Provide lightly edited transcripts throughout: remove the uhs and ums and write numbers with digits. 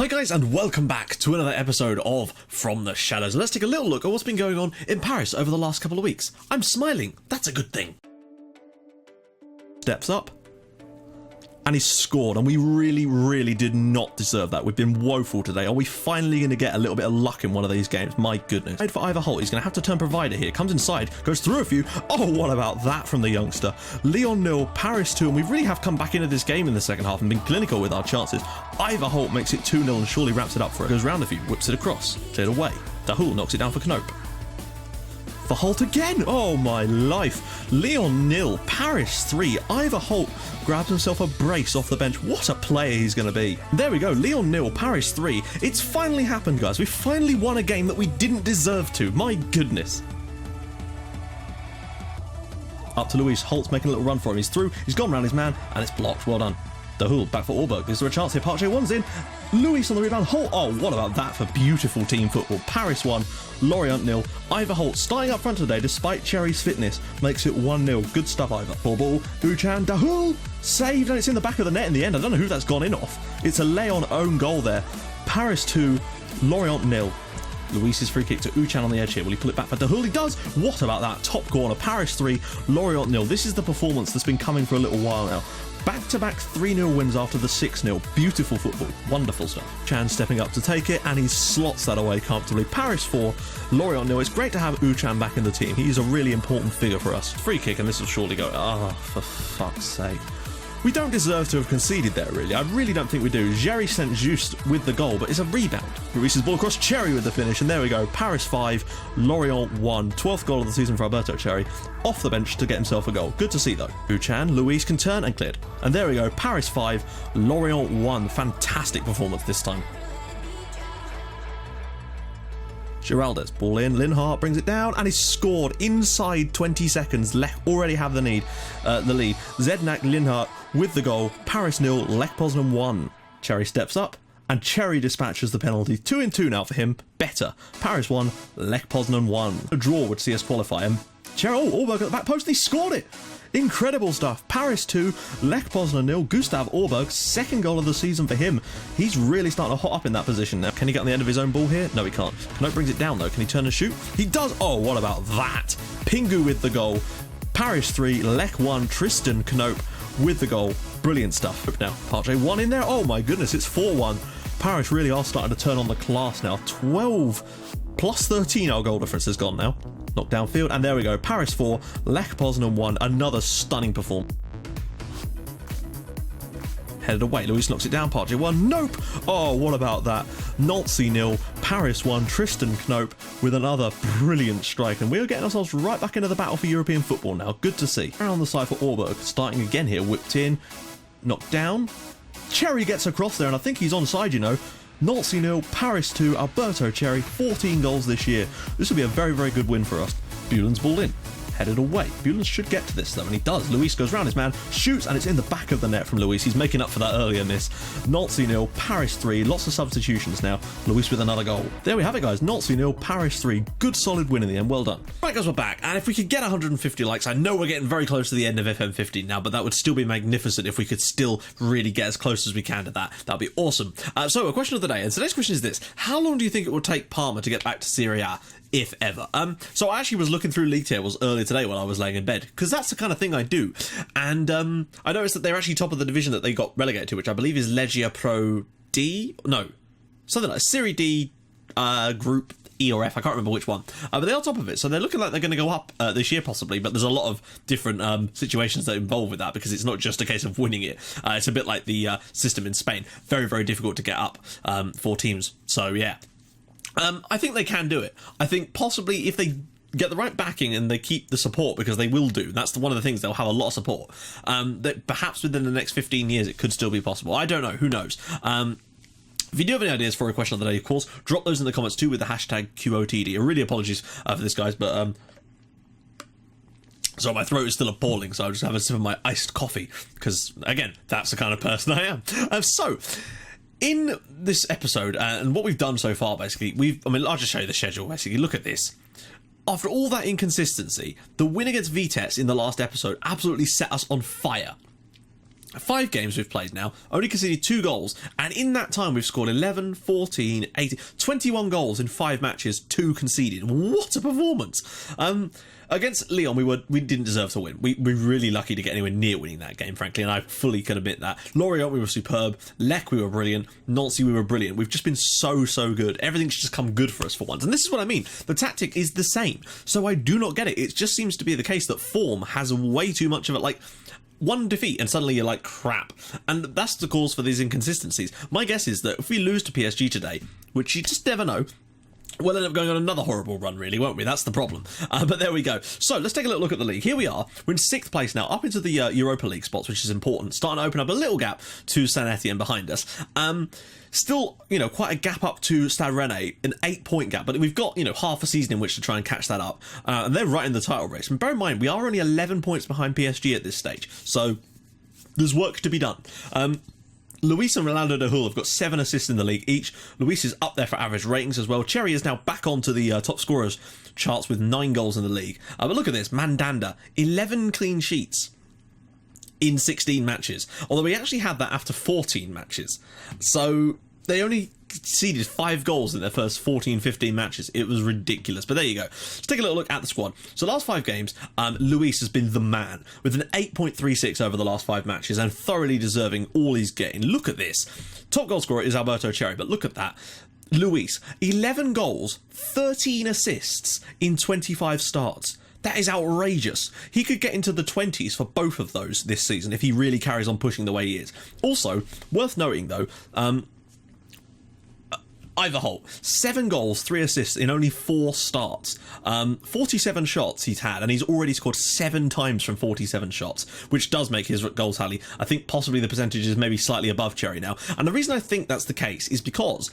Hi guys, and welcome back to another episode of From the Shadows. Let's take a little look at what's been going on in Paris over the last couple of weeks. I'm smiling, that's a good thing. Steps up. And he's scored, and we really did not deserve that. We've been woeful today. Are we finally going to get a little bit of luck in one of these games? My goodness. For Ivor Holt, he's going to have to turn provider here. Comes inside, goes through a few. Oh, what about that from the youngster? Lyon 0, Paris 2, and we really have come back into this game in the second half and been clinical with our chances. Ivor Holt makes it 2-0 and surely wraps it up for it. Goes round a few, whips it across, cleared away. Dahoul knocks it down for Knope. For Holt again. Oh my life. Lyon 0, Paris 3. Ivor Holt grabs himself a brace off the bench. What a player he's going to be. There we go. Lyon 0, Paris 3. It's finally happened, guys. We finally won a game that we didn't deserve to. My goodness. Up to Luis. Holt's making a little run for him. He's through. He's gone round his man, and it's blocked. Well done. Dahoul back for Aubert. Is there a chance here? Parche 1's in. Luis on the rebound. Holt. Oh, what about that for beautiful team football? Paris 1, Lorient 0. Ivor Holt starting up front today despite Cherry's fitness. Makes it 1-0. Good stuff, Ivor. Full ball. Uchan. Dahoul. Saved, and it's in the back of the net in the end. I don't know who that's gone in off. It's a Leon own goal there. Paris 2, Lorient 0. Luis's free kick to Uchan on the edge here. Will he pull it back for Dahoul? He does. What about that top corner? Paris 3, Lorient 0. This is the performance that's been coming for a little while now. Back-to-back 3-0 wins after the 6-0. Beautiful football. Wonderful stuff. Chan stepping up to take it, and he slots that away comfortably. Paris 4, Lorient 0. It's great to have Uchan back in the team. He's a really important figure for us. Free kick, and this will surely go. Oh, for fuck's sake. We don't deserve to have conceded there, really. I really don't think we do. Jerry sent Juste with the goal, but it's a rebound. Ruiz's ball across, Cherry with the finish, and there we go. Paris 5, Lorient 1. 12th goal of the season for Alberto Cherry. Off the bench to get himself a goal. Good to see, though. Uchan, Luis can turn and cleared. And there we go. Paris 5, Lorient 1. Fantastic performance this time. Giraldez, ball in, Linhart brings it down, and he's scored inside 20 seconds. Lech already have the lead. Zednak, Linhart with the goal. Paris 0, Lech Poznan 1. Cherry steps up, and Cherry dispatches the penalty. 2-2 now for him. Better. Paris 1, Lech Poznan 1. A draw would see us qualify him. Cherry, Aubert at the back post, and he scored it. Incredible stuff. Paris 2, Lech Poznan 0. Gustav Aubert, second goal of the season for him. He's really starting to hot up in that position now. Can he get on the end of his own ball here? No, he can't. Knope brings it down, though. Can he turn and shoot? He does. Oh, what about that? Pingu with the goal. Paris 3, Lech 1. Tristan Knope with the goal. Brilliant stuff. Now, Parche 1 in there. Oh, my goodness. It's 4-1. Paris really are starting to turn on the class now. 12 plus 13 our goal difference has gone now. Knocked downfield, and there we go. Paris 4, Lech Poznan 1. Another stunning performance. Headed away. Luis knocks it down. Parche 1. Nope. Oh, what about that? Nancy 0, Paris 1. Tristan Knope with another brilliant strike, and we are getting ourselves right back into the battle for European football now. Good to see. Around the side for Aubert, starting again here. Whipped in, knocked down. Cherry gets across there, and I think he's onside, you know. Nancy 0, Paris 2, Alberto Cherry, 14 goals this year. This will be a very good win for us. Buelen's ball in. Headed away. Buelen should get to this though, and he does. Luis goes round his man, shoots, and it's in the back of the net from Luis. He's making up for that earlier miss. Nancy 0, Paris 3. Lots of substitutions now. Luis with another goal. There we have it, guys. Nancy 0, Paris 3. Good solid win in the end. Well done. Right, guys, we're back, and if we could get 150 likes, I know we're getting very close to the end of FM15 now, but that would still be magnificent if we could still really get as close as we can to that. That'd be awesome. So, a question of the day, and today's question is this: how long do you think it will take Parma to get back to Serie A, if ever? So I actually was looking through league tables earlier today while I was laying in bed, because that's the kind of thing I do, and I noticed that they're actually top of the division that they got relegated to, which I believe is Legia Pro D, no, something like Serie D Group E or F, I can't remember which one, but they're on top of it, so they're looking like they're going to go up this year possibly, but there's a lot of different situations that involve with that, because it's not just a case of winning it. It's a bit like the system in Spain, very difficult to get up for teams, so yeah. I think they can do it. I think possibly if they get the right backing and they keep the support, because they will do. That's one of the things. They'll have a lot of support. That perhaps within the next 15 years it could still be possible. I don't know. Who knows? If you do have any ideas for a question of the day, of course, drop those in the comments too with the hashtag QOTD. Really apologies for this, guys, but so my throat is still appalling, so I'll just have a sip of my iced coffee, because, again, that's the kind of person I am. So, in this episode, and what we've done so far, basically, I'll just show you the schedule, basically. Look at this. After all that inconsistency, the win against Vitesse in the last episode absolutely set us on fire. 5 games we've played now, only conceded 2 goals, and in that time we've scored 11, 14, 18, 21 goals in 5 matches, 2 conceded. What a performance! Against Lyon, we didn't deserve to win. We're really lucky to get anywhere near winning that game, frankly, and I fully can admit that. Lorient, we were superb. Lec, we were brilliant. Nancy, we were brilliant. We've just been so good. Everything's just come good for us for once. And this is what I mean. The tactic is the same. So I do not get it. It just seems to be the case that form has way too much of it. Like, one defeat and suddenly you're like, crap. And that's the cause for these inconsistencies. My guess is that if we lose to PSG today, which you just never know, we'll end up going on another horrible run, really, won't we? That's the problem. But there we go. So let's take a little look at the league. Here we are. We're in 6th place now, up into the Europa League spots, which is important. Starting to open up a little gap to Saint Etienne behind us. Still, quite a gap up to Stade Rennais, an 8-point gap, but we've got, half a season in which to try and catch that up. And they're right in the title race. And bear in mind, we are only 11 points behind PSG at this stage. So there's work to be done. Luis and Rolando de Hull have got 7 assists in the league each. Luis is up there for average ratings as well. Cherry is now back onto the top scorers charts with 9 goals in the league. But look at this, Mandanda, 11 clean sheets in 16 matches. Although we actually had that after 14 matches. So they only conceded 5 goals in their first 14-15 matches. It was ridiculous. But there you go. Let's take a little look at the squad. So last 5 games, Luis has been the man with an 8.36 over the last 5 matches and thoroughly deserving all he's getting. Look at this. Top goal scorer is Alberto Cherry, but look at that. Luis, 11 goals, 13 assists in 25 starts. That is outrageous. He could get into the 20s for both of those this season if he really carries on pushing the way he is. Also, worth noting though, Ivor Holt, 7 goals, 3 assists in only 4 starts. 47 shots he's had, and he's already scored 7 times from 47 shots, which does make his goal tally. I think possibly the percentage is maybe slightly above Cherry now. And the reason I think that's the case is because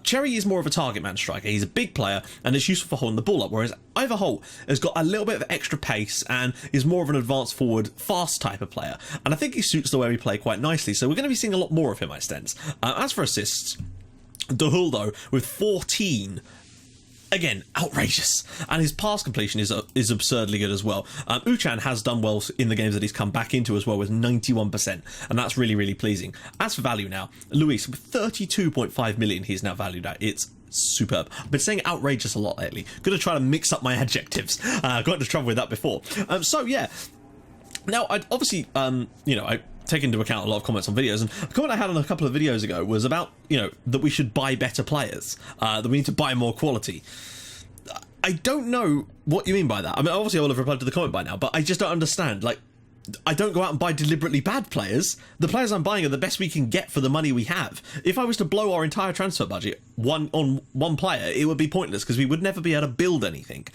Cherry is more of a target man striker. He's a big player, and it's useful for holding the ball up, whereas Ivor Holt has got a little bit of extra pace and is more of an advanced forward, fast type of player. And I think he suits the way we play quite nicely, so we're going to be seeing a lot more of him, I sense. As for assists, De Hull, though, with 14, again, outrageous. And his pass completion is absurdly good as well. Uchan has done well in the games that he's come back into as well with 91%, and that's really, really pleasing. As for value now, Luis, with 32.5 million he's now valued at. It's superb. I've been saying outrageous a lot lately. Gonna try to mix up my adjectives. Got into trouble with that before. So, yeah. Now, I'd obviously, I take into account a lot of comments on videos, and a comment I had on a couple of videos ago was about, that we should buy better players, that we need to buy more quality. I don't know what you mean by that. I mean, obviously I will have replied to the comment by now, but I just don't understand. Like, I don't go out and buy deliberately bad players. The players I'm buying are the best we can get for the money we have. If I was to blow our entire transfer budget on one player, it would be pointless because we would never be able to build anything,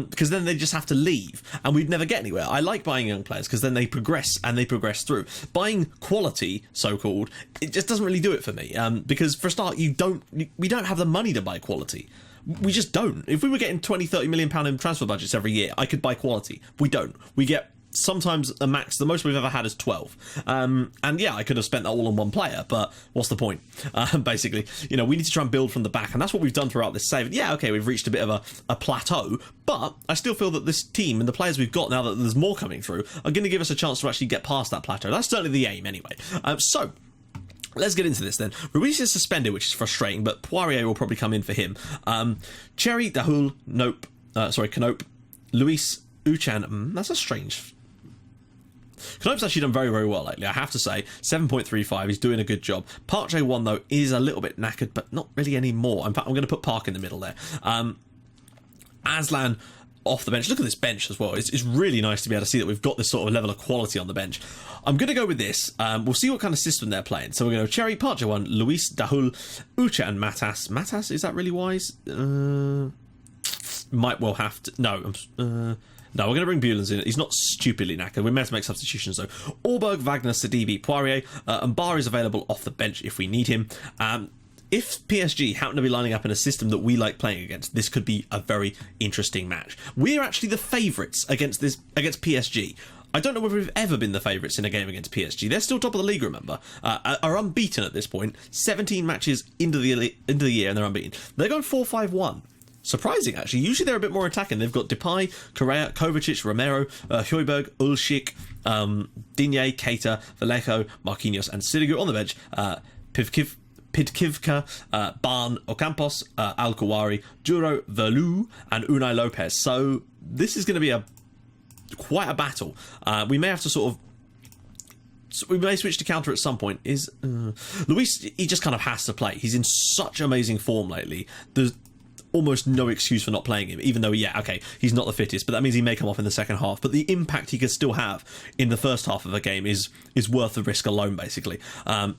because then they just have to leave and we'd never get anywhere. I like buying young players because then they progress and they progress through. Buying quality, so-called, it just doesn't really do it for me, because for a start, we don't have the money to buy quality. We just don't. If we were getting 20-30 million pound in transfer budgets every year, I could buy quality. We don't. We get sometimes a max. The most we've ever had is 12. And yeah, I could have spent that all on one player, but what's the point? Basically, we need to try and build from the back, and that's what we've done throughout this save. Yeah, okay, we've reached a bit of a plateau, but I still feel that this team and the players we've got now that there's more coming through are going to give us a chance to actually get past that plateau. That's certainly the aim anyway. So let's get into this then. Ruiz is suspended, which is frustrating, but Poirier will probably come in for him. Cherry, Dahul, Knope, Luis, Uchan. That's a strange. Knope's actually done very, very well lately, I have to say. 7.35, he's doing a good job. Park J1, though, is a little bit knackered, but not really anymore. In fact, I'm going to put Park in the middle there. Aslan off the bench. Look at this bench as well. It's really nice to be able to see that we've got this sort of level of quality on the bench. I'm going to go with this. We'll see what kind of system they're playing. So we're going to Cherry, Park J1, Luis, Dahul, Ucha, and Matas. Matas, is that really wise? Might well have to. No, we're going to bring Bulens in. He's not stupidly knackered. We're meant to make substitutions, though. Orberg, Wagner, Sidibe, Poirier, and Barr is available off the bench if we need him. If PSG happen to be lining up in a system that we like playing against, this could be a very interesting match. We're actually the favourites against PSG. I don't know whether we've ever been the favourites in a game against PSG. They're still top of the league, remember. Are unbeaten at this point. 17 matches into the year and they're unbeaten. They're going 4-5-1. surprising, actually. Usually they're a bit more attacking. They've got Depay, Correa, Kovacic, Romero, Højbjerg, Ulšik, Digne, Keita, Vallejo, Marquinhos, and Sirigu on the bench. Pidkivka, Barn, Ocampos, Al-Kawari, Duro, Verlu, and Unai Lopez. So this is going to be quite a battle. We may have to sort of... we may switch to counter at some point. Luis, he just kind of has to play. He's in such amazing form lately. There's almost no excuse for not playing him, even though, yeah, okay, he's not the fittest, but that means he may come off in the second half. But the impact he could still have in the first half of a game is worth the risk alone, basically.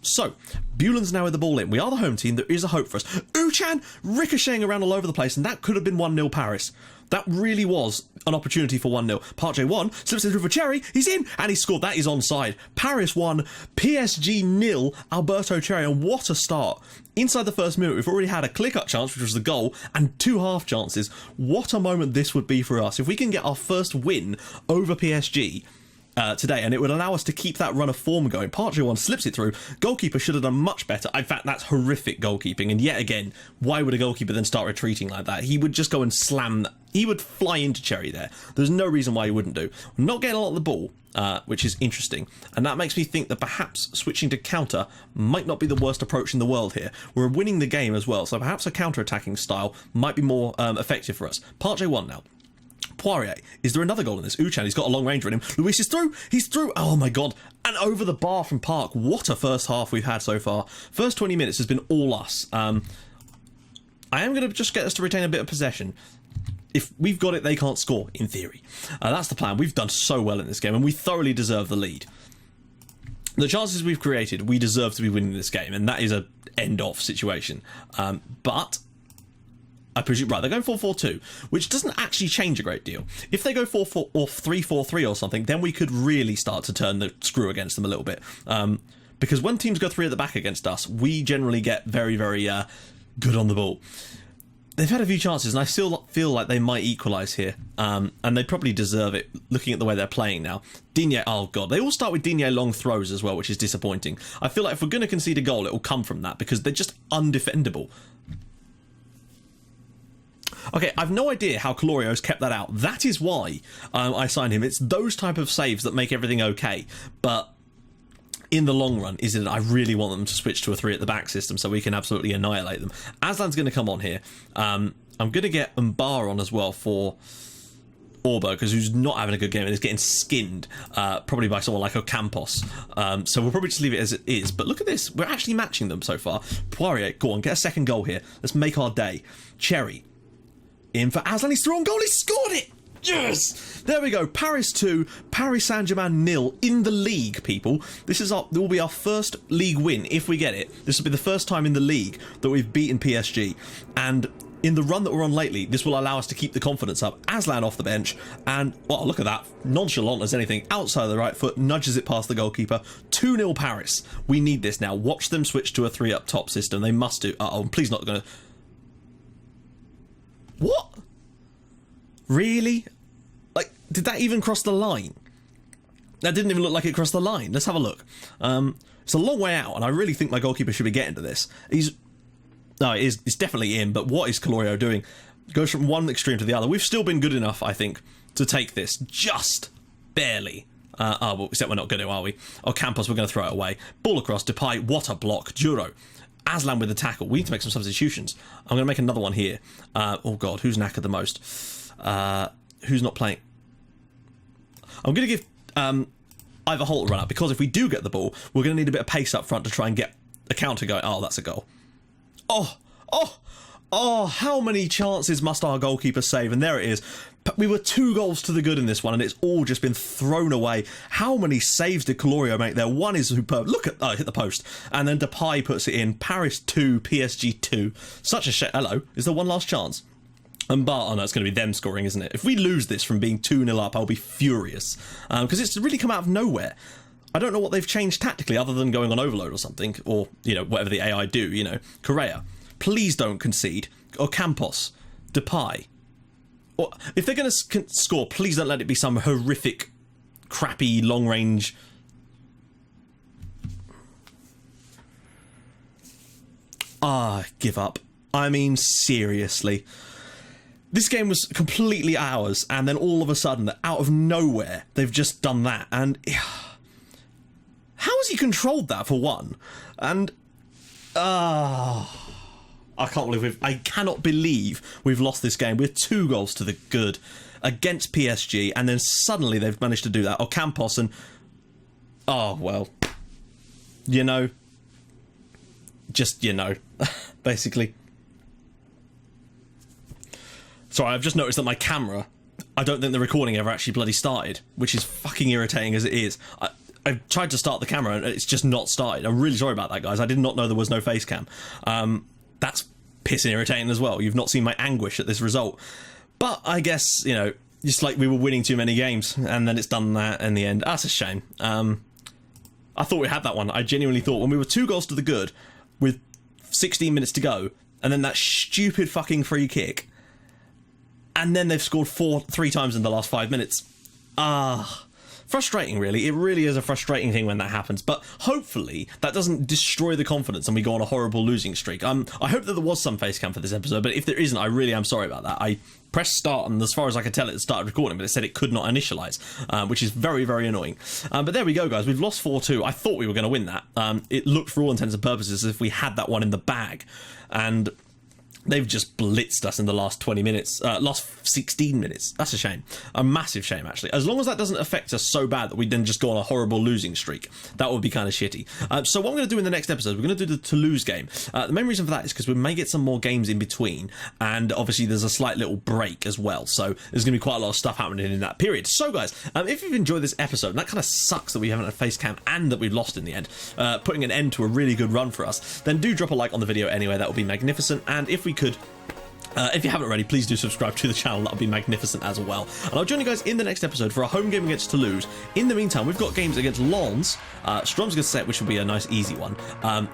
So, Buelen's now with the ball in. We are the home team. There is a hope for us. Uchan ricocheting around all over the place, and that could have been 1-0 Paris. That really was an opportunity for 1-0. Park Jae-won slips it through for Cherry. He's in, and he scored. That is onside. Paris 1, PSG 0, Alberto Cherry, and what a start. Inside the first minute, we've already had a clear-cut chance, which was the goal, and 2 half chances. What a moment this would be for us. If we can get our first win over PSG today, and it would allow us to keep that run of form going. Park Jae-won slips it through. Goalkeeper should have done much better. In fact, that's horrific goalkeeping, and yet again, why would a goalkeeper then start retreating like that? He would just go and slam... he would fly into Cherry there. There's no reason why he wouldn't do. We're not getting a lot of the ball, which is interesting, and that makes me think that perhaps switching to counter might not be the worst approach in the world here. We're winning the game as well, so perhaps a counter-attacking style might be more effective for us. Park Jae-won now. Poirier. Is there another goal in this? Uchan, he's got a long range on him. Luis is through. He's through. Oh my god. And over the bar from Park. What a first half we've had so far. First 20 minutes has been all us. I am going to just get us to retain a bit of possession. If we've got it, they can't score, in theory. That's the plan. We've done so well in this game, and we thoroughly deserve the lead. The chances we've created, we deserve to be winning this game, and that is a end-off situation. But... I presume, right, they're going 4-4-2, which doesn't actually change a great deal. If they go 4-4 or 3-4-3 or something, then we could really start to turn the screw against them a little bit. Because when teams go 3 at the back against us, we generally get very, very good on the ball. They've had a few chances, and I still feel like they might equalise here. And they probably deserve it, looking at the way they're playing now. Digne, oh god, they all start with Digne long throws as well, which is disappointing. I feel like if we're going to concede a goal, it will come from that, because they're just undefendable. Okay, I've no idea how Calorio's kept that out. That is why I signed him. It's those type of saves that make everything okay. But in the long run, is it? I really want them to switch to a 3 at the back system so we can absolutely annihilate them. Aslan's going to come on here. I'm going to get Mbar on as well for Orbo, because who's not having a good game and is getting skinned, probably by someone like Ocampos. So we'll probably just leave it as it is. But look at this. We're actually matching them so far. Poirier, go on, get a second goal here. Let's make our day. Cherry. In for Aslan, he's through on goal, he scored it! Yes! There we go, Paris 2, Paris Saint-Germain 0 in the league, people. This will be our first league win, if we get it. This will be the first time in the league that we've beaten PSG. And in the run that we're on lately, this will allow us to keep the confidence up. Aslan off the bench, and, well, look at that. Nonchalant as anything, outside of the right foot, nudges it past the goalkeeper. 2-0 Paris. We need this now. Watch them switch to a 3 up top system. They must do. Uh-oh, please not going to... What? Really? Like, did that even cross the line? That didn't even look like it crossed the line. Let's have a look. It's a long way out, and I really think my goalkeeper should be getting to this. No, it's definitely in, but what is Calorio doing? Goes from one extreme to the other. We've still been good enough, I think, to take this. Just barely. Well, except we're not going to, are we? Oh, Campos, we're going to throw it away. Ball across, Depay, what a block. Duro. Aslan with the tackle. We need to make some substitutions. I'm going to make another one here. Oh god, who's knackered the most? Who's not playing? I'm going to give Ivor Holt a run out, because if we do get the ball, we're going to need a bit of pace up front to try and get a counter going. Oh, that's a goal. Oh, how many chances must our goalkeeper save? And there it is. We were 2 goals to the good in this one, and it's all just been thrown away. How many saves did Calorio make there? One is superb. Look at... Oh, hit the post. And then Depay puts it in. Paris 2, PSG 2. Such a shame. Hello. Is there one last chance? And oh no, it's going to be them scoring, isn't it? If we lose this from being 2-0 up, I'll be furious. Because it's really come out of nowhere. I don't know what they've changed tactically other than going on overload or something. Or, you know, whatever the AI do, you know. Correa. Please don't concede. Or Campos. Depay. Or if they're going to score, please don't let it be some horrific, crappy, long-range... give up. I mean, seriously. This game was completely ours, and then all of a sudden, out of nowhere, they've just done that. And how has he controlled that, for one? And I cannot believe we've lost this game. We're 2 goals to the good against PSG, and then suddenly they've managed to do that. Ocampos and well, basically. Sorry, I've just noticed that my camera, I don't think the recording ever actually bloody started, which is fucking irritating as it is. I've tried to start the camera and it's just not started. I'm really sorry about that, guys. I did not know there was no face cam. That's pissing irritating as well. You've not seen my anguish at this result. But I guess, just like we were winning too many games and then it's done that in the end. That's a shame. I thought we had that one. I genuinely thought when we were 2 goals to the good with 16 minutes to go, and then that stupid fucking free kick, and then they've scored 3 times in the last 5 minutes. Frustrating, really. It really is a frustrating thing when that happens, but hopefully that doesn't destroy the confidence and we go on a horrible losing streak. I hope that there was some face cam for this episode, but if there isn't, I really am sorry about that. I pressed start, and as far as I could tell, it started recording, but it said it could not initialize, which is very, very annoying. But there we go, guys. We've lost 4-2. I thought we were going to win that. It looked, for all intents and purposes, as if we had that one in the bag, and they've just blitzed us in the last 20 minutes, last 16 minutes. That's a shame. A massive shame, actually. As long as that doesn't affect us so bad that we then just go on a horrible losing streak, that would be kind of shitty. So what I'm going to do in the next episode, we're going to do the Toulouse game. The main reason for that is because we may get some more games in between, and obviously there's a slight little break as well. So there's going to be quite a lot of stuff happening in that period. So, guys, if you've enjoyed this episode, and that kind of sucks that we haven't had a face cam and that we've lost in the end, putting an end to a really good run for us, then do drop a like on the video anyway. That would be magnificent. And if we could, if you haven't already, please do subscribe to the channel. That would be magnificent as well. And I'll join you guys in the next episode for a home game against Toulouse. In the meantime, we've got games against Lens, Stromsgodset, which will be a nice easy one.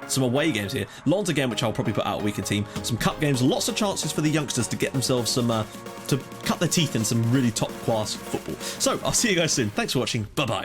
Some away games here. Lens again, which I'll probably put out a weaker team. Some cup games. Lots of chances for the youngsters to get themselves some, to cut their teeth in some really top class football. So I'll see you guys soon. Thanks for watching. Bye-bye.